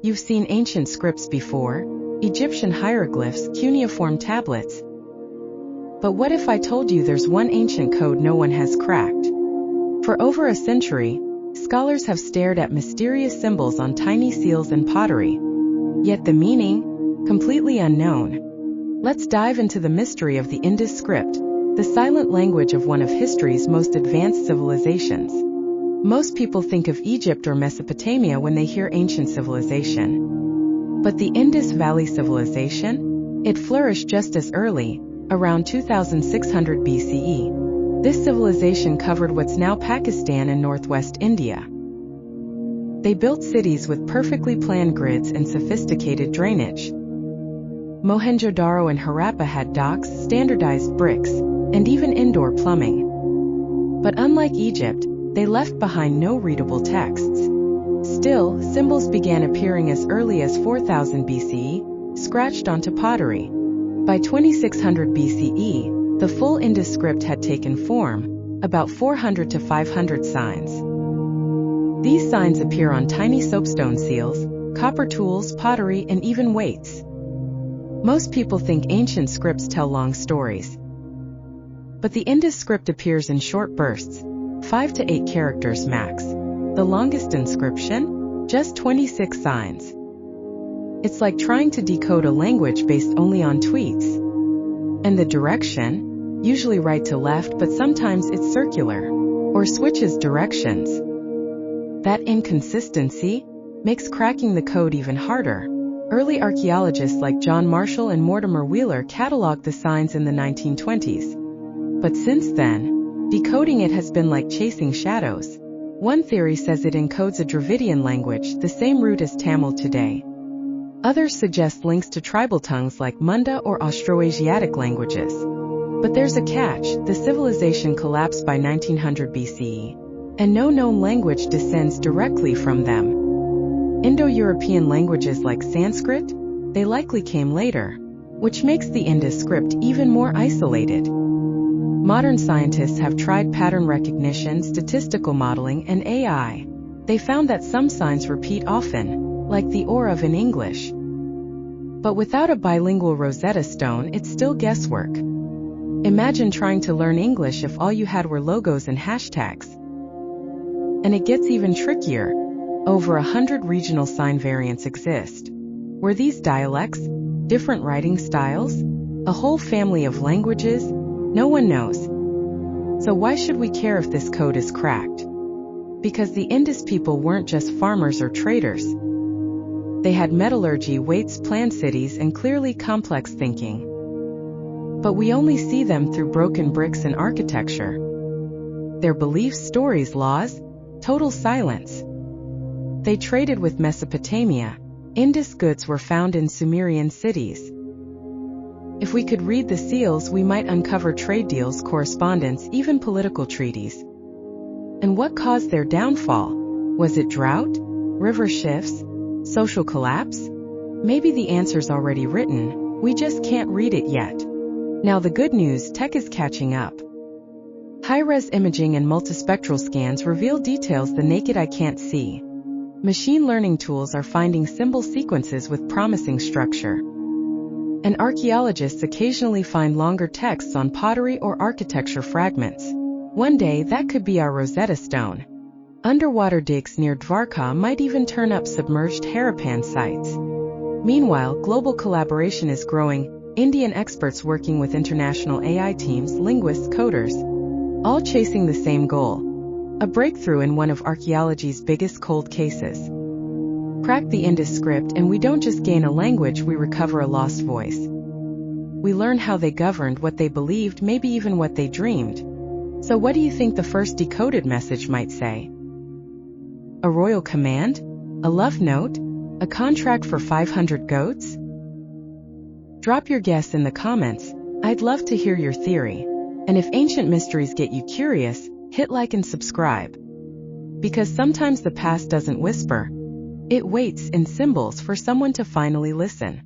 You've seen ancient scripts before, Egyptian hieroglyphs, cuneiform tablets. But what if I told you there's one ancient code no one has cracked? For over a century, scholars have stared at mysterious symbols on tiny seals and pottery. Yet the meaning, completely unknown. Let's dive into the mystery of the Indus script, the silent language of one of history's most advanced civilizations. Most people think of Egypt or Mesopotamia when they hear ancient civilization. But the Indus Valley civilization? It flourished just as early, around 2600 BCE. This civilization covered what's now Pakistan and northwest India. They built cities with perfectly planned grids and sophisticated drainage. Mohenjo-daro and Harappa had docks, standardized bricks, and even indoor plumbing. But unlike Egypt, they left behind no readable texts. Still, symbols began appearing as early as 4000 BCE, scratched onto pottery. By 2600 BCE, the full Indus script had taken form, about 400 to 500 signs. These signs appear on tiny soapstone seals, copper tools, pottery, and even weights. Most people think ancient scripts tell long stories. But the Indus script appears in short bursts, 5 to 8 characters max. The longest inscription? Just 26 signs. It's like trying to decode a language based only on tweets. And the direction? Usually right to left, but sometimes it's circular, or switches directions. That inconsistency makes cracking the code even harder. Early archaeologists like John Marshall and Mortimer Wheeler cataloged the signs in the 1920s. But since then, decoding it has been like chasing shadows. One theory says it encodes a Dravidian language, the same root as Tamil today. Others suggest links to tribal tongues like Munda or Austroasiatic languages. But there's a catch: the civilization collapsed by 1900 BCE, and no known language descends directly from them. Indo-European languages like Sanskrit? They likely came later, which makes the Indus script even more isolated. Modern scientists have tried pattern recognition, statistical modeling, and AI. They found that some signs repeat often, like the or of in English. But without a bilingual Rosetta Stone, it's still guesswork. Imagine trying to learn English if all you had were logos and hashtags. And it gets even trickier. Over 100 regional sign variants exist. Were these dialects? Different writing styles? A whole family of languages? No one knows. So why should we care if this code is cracked? Because the Indus people weren't just farmers or traders. They had metallurgy, weights, planned cities, and clearly complex thinking. But we only see them through broken bricks and architecture. Their beliefs, stories, laws, total silence. They traded with Mesopotamia. Indus goods were found in Sumerian cities. If we could read the seals, we might uncover trade deals, correspondence, even political treaties. And what caused their downfall? Was it drought? River shifts? Social collapse? Maybe the answer's already written, we just can't read it yet. Now the good news: tech is catching up. High-res imaging and multispectral scans reveal details the naked eye can't see. Machine learning tools are finding symbol sequences with promising structure. And archaeologists occasionally find longer texts on pottery or architecture fragments. One day, that could be our Rosetta Stone. Underwater digs near Dvarka might even turn up submerged Harappan sites. Meanwhile, global collaboration is growing. Indian experts working with international AI teams, linguists, coders, all chasing the same goal: a breakthrough in one of archaeology's biggest cold cases. Crack the Indus script and we don't just gain a language, we recover a lost voice. We learn how they governed, what they believed, maybe even what they dreamed. So what do you think the first decoded message might say? A royal command? A love note? A contract for 500 goats? Drop your guess in the comments. I'd love to hear your theory. And if ancient mysteries get you curious, hit like and subscribe. Because sometimes the past doesn't whisper. It waits in symbols for someone to finally listen.